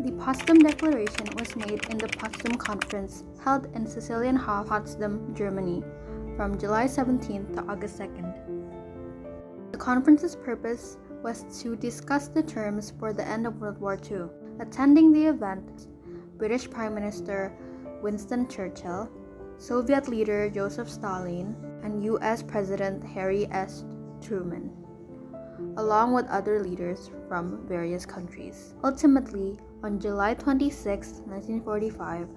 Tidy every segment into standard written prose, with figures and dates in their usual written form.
The Potsdam Declaration was made in the Potsdam Conference held in Sicilienhof, Potsdam, Germany, from July 17th to August 2nd. The conference's purpose was to discuss the terms for the end of World War II. Attending the event, British Prime Minister Winston Churchill, Soviet leader Joseph Stalin, and U.S. President Harry S. Truman, along with other leaders from various countries. Ultimately, on July 26, 1945,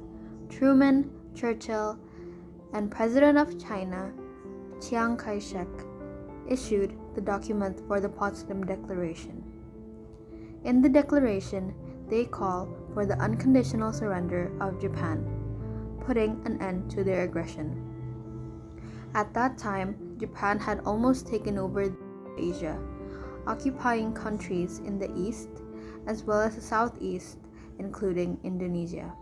Truman, Churchill, and President of China, Chiang Kai-shek, issued the document for the Potsdam Declaration. In the declaration, they call for the unconditional surrender of Japan, putting an end to their aggression. At that time, Japan had almost taken over Asia, occupying countries in the east as well as the southeast, including Indonesia.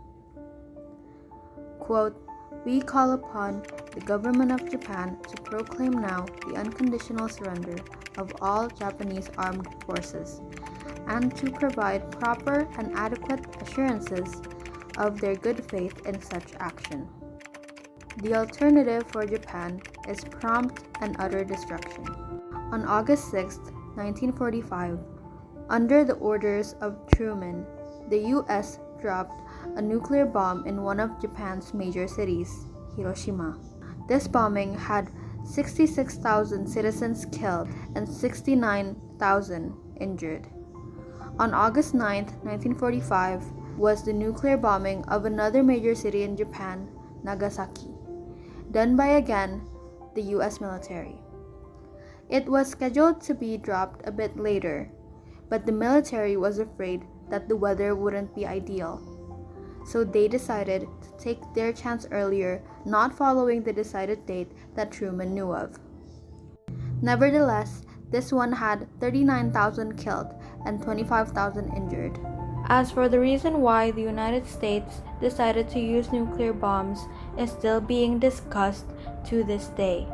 Quote, "We call upon the government of Japan to proclaim now the unconditional surrender of all Japanese armed forces and to provide proper and adequate assurances of their good faith in such action. The alternative for Japan is prompt and utter destruction." On August 6, 1945, under the orders of Truman, the U.S. dropped a nuclear bomb in one of Japan's major cities, Hiroshima. This bombing had 66,000 citizens killed and 69,000 injured. On August 9, 1945, was the nuclear bombing of another major city in Japan, Nagasaki, done by again the U.S. military. It was scheduled to be dropped a bit later, but the military was afraid that the weather wouldn't be ideal, so they decided to take their chance earlier, not following the decided date that Truman knew of. Nevertheless, this one had 39,000 killed and 25,000 injured. As for the reason why the United States decided to use nuclear bombs is still being discussed to this day.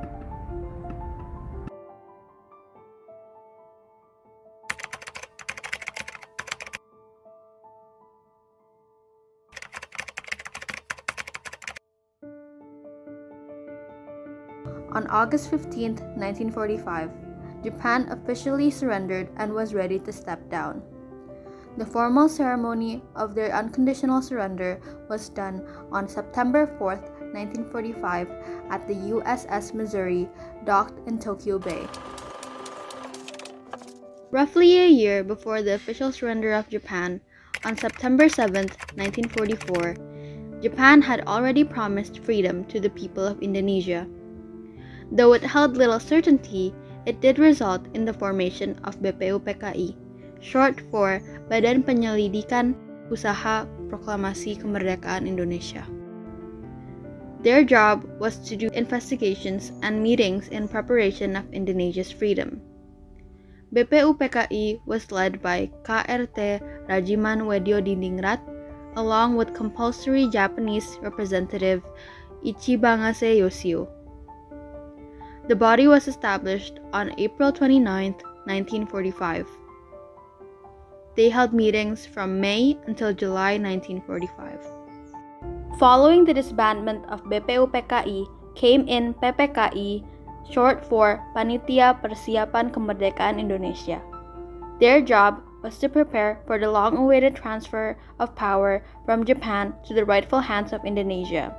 On August 15, 1945, Japan officially surrendered and was ready to step down. The formal ceremony of their unconditional surrender was done on September 4, 1945 at the USS Missouri, docked in Tokyo Bay. Roughly a year before the official surrender of Japan, on September 7, 1944, Japan had already promised freedom to the people of Indonesia. Though it held little certainty, it did result in the formation of BPUPKI, short for Badan Penyelidikan Usaha Proklamasi Kemerdekaan Indonesia. Their job was to do investigations and meetings in preparation of Indonesia's freedom. BPUPKI was led by KRT Rajiman Wedio-Diningrat, along with compulsory Japanese representative Ichibangase Yoshio. The body was established on April 29, 1945. They held meetings from May until July 1945. Following the disbandment of BPUPKI came in PPKI, short for Panitia Persiapan Kemerdekaan Indonesia. Their job was to prepare for the long-awaited transfer of power from Japan to the rightful hands of Indonesia.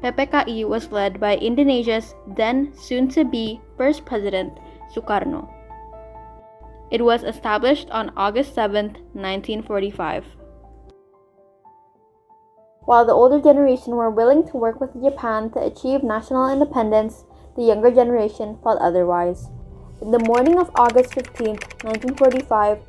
PPKI was led by Indonesia's then soon-to-be first president, Sukarno. It was established on August 7, 1945. While the older generation were willing to work with Japan to achieve national independence, the younger generation felt otherwise. In the morning of August 15, 1945,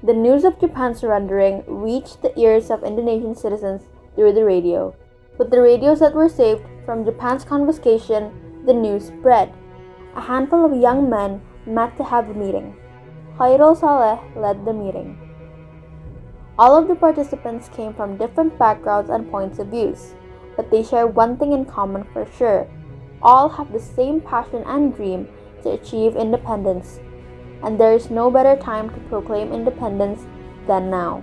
the news of Japan surrendering reached the ears of Indonesian citizens through the radio. With the radios that were saved from Japan's confiscation, the news spread. A handful of young men met to have a meeting. Khairul Saleh led the meeting. All of the participants came from different backgrounds and points of views, but they share one thing in common for sure. All have the same passion and dream to achieve independence, and there is no better time to proclaim independence than now.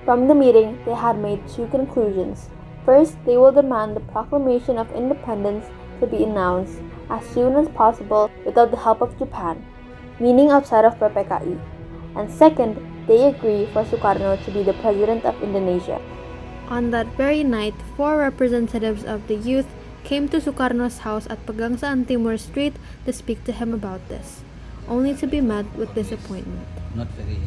From the meeting, they had made two conclusions. First, they will demand the proclamation of independence to be announced as soon as possible without the help of Japan, meaning outside of PPKI. And second, they agree for Sukarno to be the president of Indonesia. On that very night, 4 representatives of the youth came to Sukarno's house at Pegangsaan Timur Street to speak to him about this, only to be met with disappointment. Not very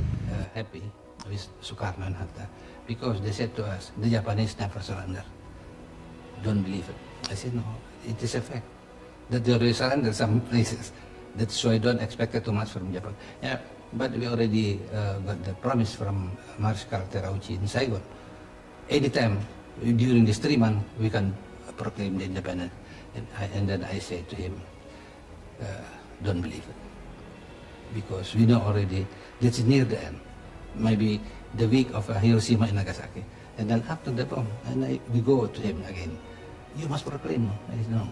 happy with Sukarno and Hatta because they said to us, the Japanese never surrender. Don't believe it. I said, no, it is a fact that they already surrender some places. That's why I don't expect too much from Japan. Yeah, but we already got the promise from Marshal Terauchi in Saigon. Anytime during this 3 months, we can proclaim the independence. And then I say to him, don't believe it. Because we know already that's near the end. Maybe the week of Hiroshima and Nagasaki. And then after the bomb, and we go to him again. You must proclaim. I said, no,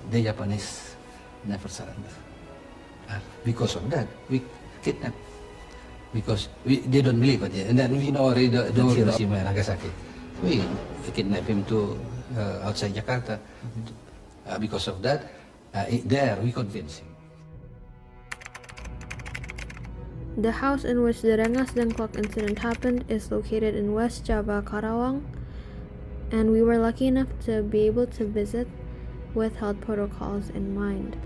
the Japanese never surrender. Because of that, we kidnap. Because they don't believe it. And then we know already the Hiroshima and Nagasaki. We kidnap him to outside Jakarta. Because of that, there we convince him. The house in which the Rengas Dengklok incident happened is located in West Java, Karawang, and we were lucky enough to be able to visit with health protocols in mind.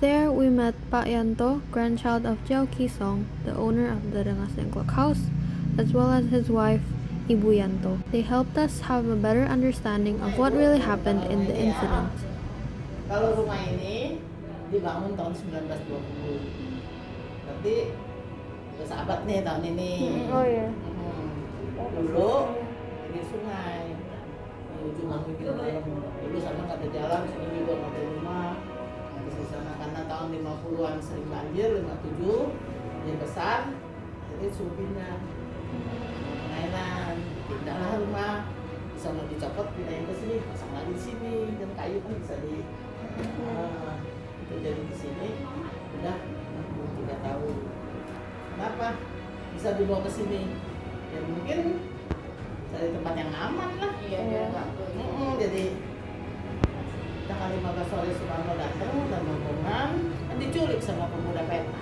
There we met Pak Yanto, grandchild of Jao Kisong, the owner of the Rengas Dengklok house, as well as his wife, Ibu Yanto. They helped us have a better understanding of what really happened in the incident. Kalau rumah ini dibangun tahun 1920. Berarti sahabat nih tahun ini. Oh iya. Dulu di sungai, di ujung dalam. Dulu sana nggak ada jalan, sini juga nggak ada rumah. Di sana karena tahun 50-an sering banjir, 57 dia besar, jadi suruh pindah. Mainan, pindahlah rumah, bisa mau dicopot pindahin ke sini, pasang lagi di sini, dan kayu kan bisa di itu jadi di sini udah 63 tahun. Kenapa bisa dibawa ke sini? Ya mungkin cari tempat yang aman lah. Iya. Jadi tanggal 15 sore Sukarno datang dan rombongan kan diculik sama pemuda peta.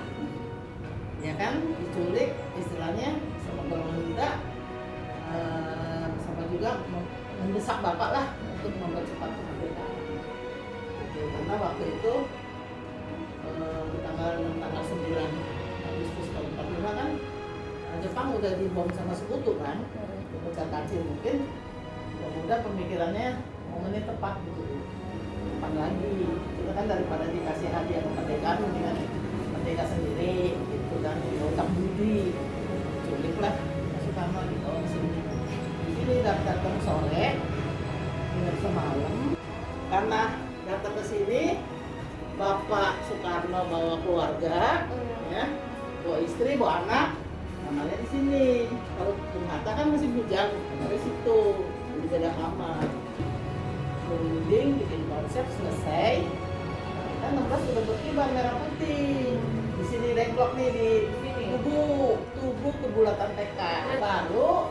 Ya kan, diculik istilahnya sama golongan muda, sama juga mendesak bapak lah untuk mempercepat kemerdekaan. Karena waktu itu tanggal 9 Agustus tahun 45 kan Jepang udah dibom sama sekutu kan, pecah kacil. Mungkin pemuda pemikirannya momennya tepat gitu, tepat lagi. Kita kan daripada dikasih hadiah kemerdekaan dengan merdeka sendiri gitu kan, utang budi, culiklah Sukarno dibawa ke sini. Di sini datang sore, nginep semalam. Karena datang ke sini, Bapak Sukarno bawa keluarga, ya, bawa istri, bawa anak, kamarnya di sini. Kalau Bung Hatta kan masih bujang, dari situ, di beda kamar. Berunding, bikin konsep, selesai. Kita 16 udah berkibar merah putih. Di sini dengklok nih di tubuh kebulatan tekad. Baru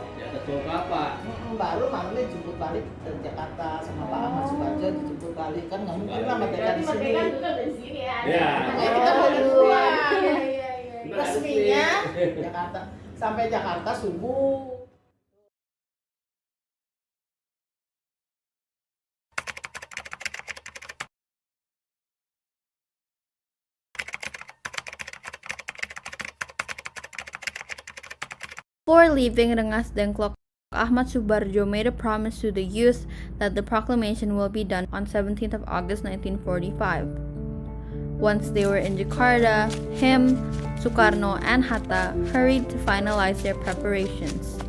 baru malamnya jemput balik dari Jakarta sama Pak Ahmad Sukarjo, dijemput balik kan nggak mungkin lah mereka di sini. Ya. Makanya kita balik pulang. Resminya Jakarta sampai Jakarta subuh. Before leaving Rengas Dengklok, Ahmad Subarjo made a promise to the youth that the proclamation will be done on 17th of August 1945. Once they were in Jakarta, him, Sukarno, and Hatta hurried to finalize their preparations.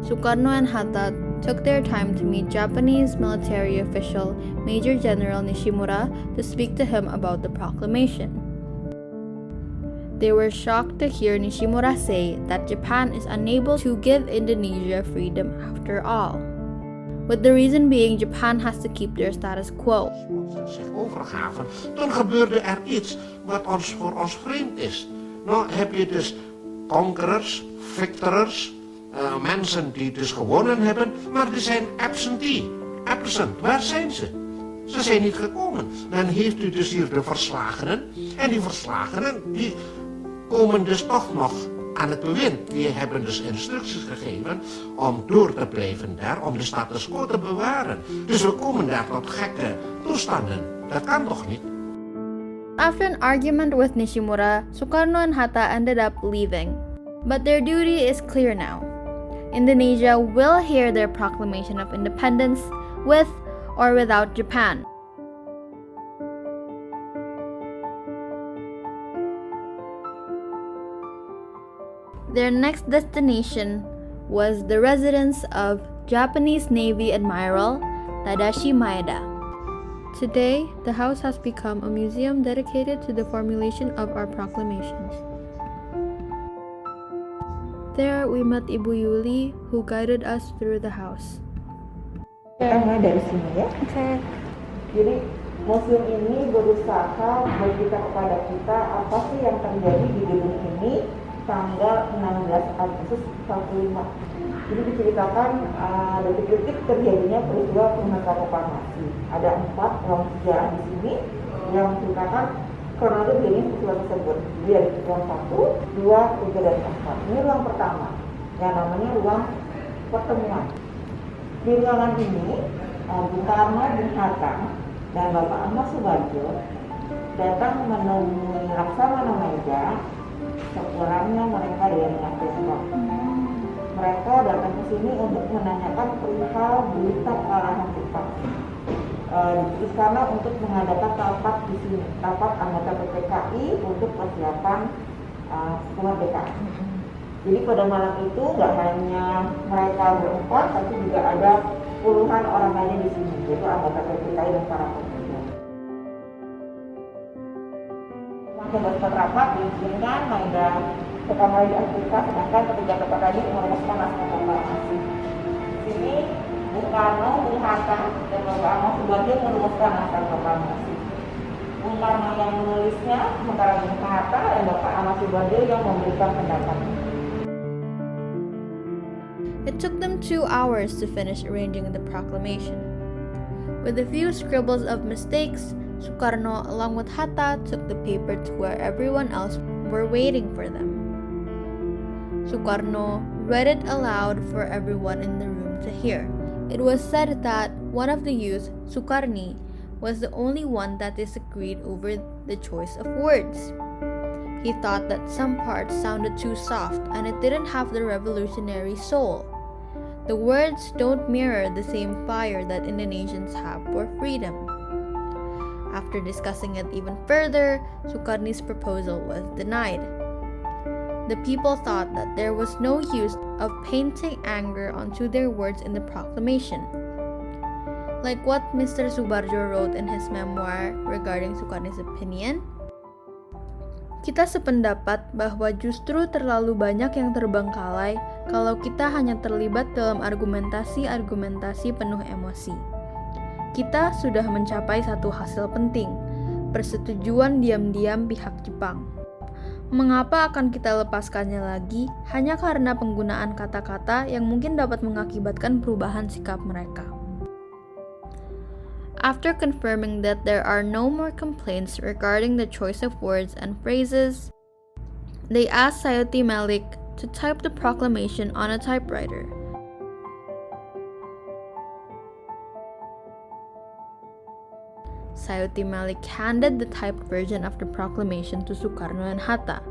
Sukarno and Hatta took their time to meet Japanese military official Major General Nishimura to speak to him about the proclamation. They were shocked to hear Nishimura say that Japan is unable to give Indonesia freedom after all, with the reason being Japan has to keep their status quo. Zich overgaven, dan gebeurde er iets wat voor ons vreemd is. Nou heb je dus conquerors, victors, mensen die dus gewonnen hebben, maar er zijn absent. Waar zijn ze? Ze zijn niet gekomen. Dan heeft u dus hier de verslagenen. En die verslagenen, die komen dus toch nog aan het bewind. Die hebben dus instructies gegeven om door te blijven daar, om de status quo te bewaren. Dus we komen daar tot gekke toestanden. Dat kan toch niet? After an argument with Nishimura, Sukarno and Hatta ended up leaving. But their duty is clear now. Indonesia will hear their proclamation of independence with or without Japan. Their next destination was the residence of Japanese Navy Admiral Tadashi Maeda. Today, the house has become a museum dedicated to the formulation of our proclamations. There, we met Ibu Yuli, who guided us through the house. Kita mulai dari sini ya. Jadi museum ini berusaha bercerita kepada kita apa sih yang terjadi di gedung ini tanggal 16 Agustus 45. Jadi diceritakan detik-detik terjadinya peristiwa penurunan proklamasi. Ada 4 ruang sejarah di sini yang menceritakan kronologi ini peristiwa tersebut. Jadi ada ruang 1, 2, 3, dan 4. Ini ruang pertama yang namanya ruang pertemuan. Di ruangan ini, Bung Karno, Bung Hatta, dan Bapak Ahmad Subarjo datang menemui Laksamana Maeda sepulangnya mereka dari Tiongkok. Mereka datang ke sini untuk menanyakan perihal berita kekalahan Jepang. Di istana untuk mengadakan rapat di sini, rapat anggota PPKI untuk persiapan kemerdekaan. Jadi pada malam itu nggak hanya mereka berempat, tapi juga ada puluhan orang lainnya di sini, yaitu anggota PPKI dan para pemuda. Membuat rapat diizinkan Maeda ke kamar di Afrika, sedangkan ketiga tempat tadi merumuskan naskah proklamasi. Di sini Bung Karno, Bung Hatta, dan Bapak Ahmad Subarjo merumuskan naskah proklamasi. Bung Karno yang menulisnya, sementara Bung Hatta dan Bapak Ahmad Subarjo yang memberikan pendapatnya. It took them 2 hours to finish arranging the proclamation. With a few scribbles of mistakes, Sukarno, along with Hatta, took the paper to where everyone else were waiting for them. Sukarno read it aloud for everyone in the room to hear. It was said that one of the youths, Sukarni, was the only one that disagreed over the choice of words. He thought that some parts sounded too soft and it didn't have the revolutionary soul. The words don't mirror the same fire that Indonesians have for freedom. After discussing it even further, Sukarni's proposal was denied. The people thought that there was no use of painting anger onto their words in the proclamation. Like what Mr. Subarjo wrote in his memoir regarding Sukarni's opinion, kita sependapat bahwa justru terlalu banyak yang terbengkalai kalau kita hanya terlibat dalam argumentasi-argumentasi penuh emosi. Kita sudah mencapai satu hasil penting, persetujuan diam-diam pihak Jepang. Mengapa akan kita lepaskannya lagi hanya karena penggunaan kata-kata yang mungkin dapat mengakibatkan perubahan sikap mereka? After confirming that there are no more complaints regarding the choice of words and phrases, they asked Sayuti Malik to type the proclamation on a typewriter. Sayuti Malik handed the typed version of the proclamation to Sukarno and Hatta.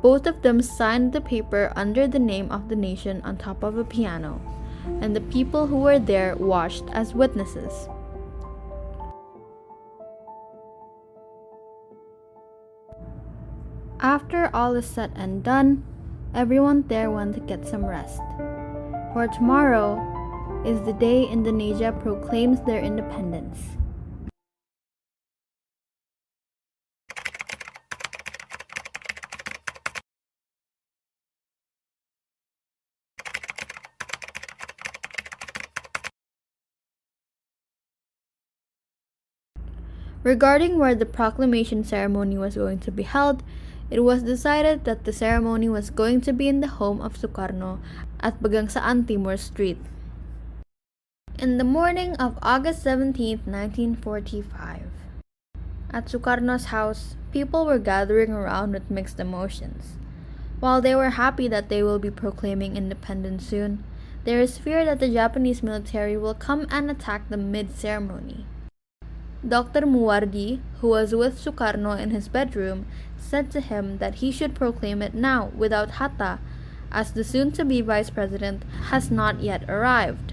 Both of them signed the paper under the name of the nation on top of a piano, and the people who were there watched as witnesses. After all is said and done, everyone there went to get some rest. For tomorrow is the day Indonesia proclaims their independence. Regarding where the proclamation ceremony was going to be held, it was decided that the ceremony was going to be in the home of Sukarno at Pegangsaan Timur Street. In the morning of August 17, 1945, at Sukarno's house, people were gathering around with mixed emotions. While they were happy that they will be proclaiming independence soon, there is fear that the Japanese military will come and attack them mid-ceremony. Dr. Muwardi, who was with Sukarno in his bedroom, said to him that he should proclaim it now without Hatta, as the soon-to-be vice president has not yet arrived.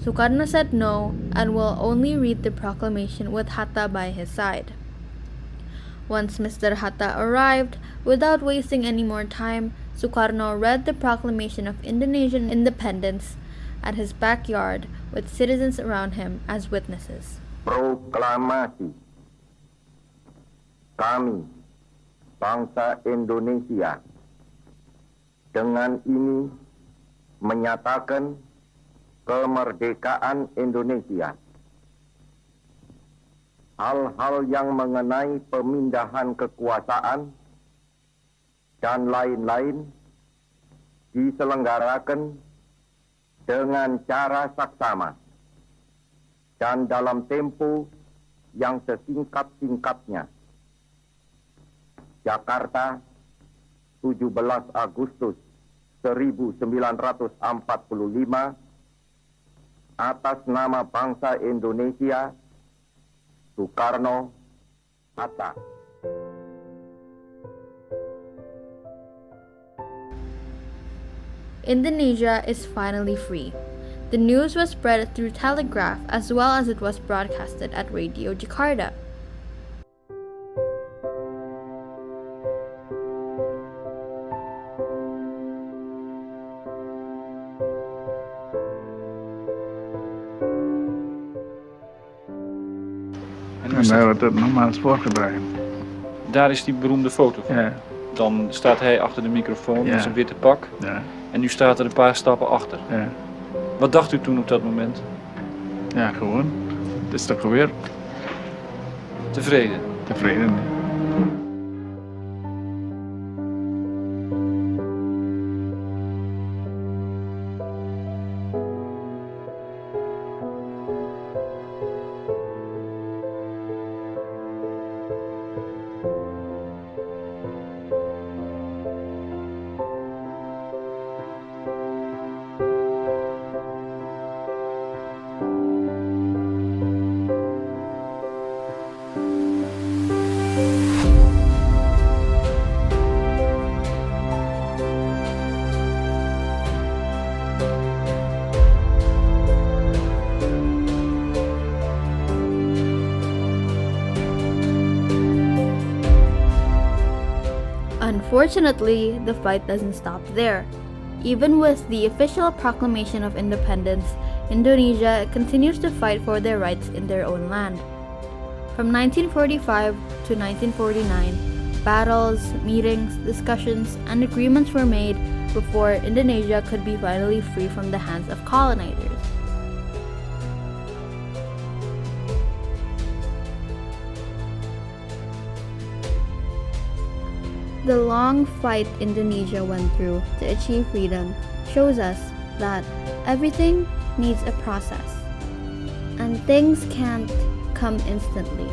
Sukarno said no and will only read the proclamation with Hatta by his side. Once Mr. Hatta arrived, without wasting any more time, Sukarno read the proclamation of Indonesian independence at his backyard with citizens around him as witnesses. Proklamasi. Kami, bangsa Indonesia, dengan ini menyatakan kemerdekaan Indonesia. Hal-hal yang mengenai pemindahan kekuasaan dan lain-lain diselenggarakan dengan cara saksama dan dalam tempo yang sesingkat-singkatnya. Jakarta, 17 Agustus 1945, atas nama bangsa Indonesia, Sukarno, Hatta. Indonesia is finally free. The news was spread through telegraph as well as it was broadcasted at Radio Jakarta. En daar wordt het nogmaals voorgedragen. Daar is die beroemde foto van. Ja. Dan staat hij achter de microfoon Ja. met zijn witte pak. Ja. En nu staat er een paar stappen achter. Ja. Wat dacht u toen op dat moment? Ja, gewoon. Het is toch gebeurd. Tevreden? Tevreden. Unfortunately, the fight doesn't stop there. Even with the official proclamation of independence, Indonesia continues to fight for their rights in their own land. From 1945 to 1949, battles, meetings, discussions, and agreements were made before Indonesia could be finally free from the hands of colonizers. The long fight Indonesia went through to achieve freedom shows us that everything needs a process, and things can't come instantly,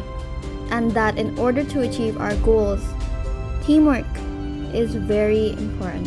and that in order to achieve our goals, teamwork is very important.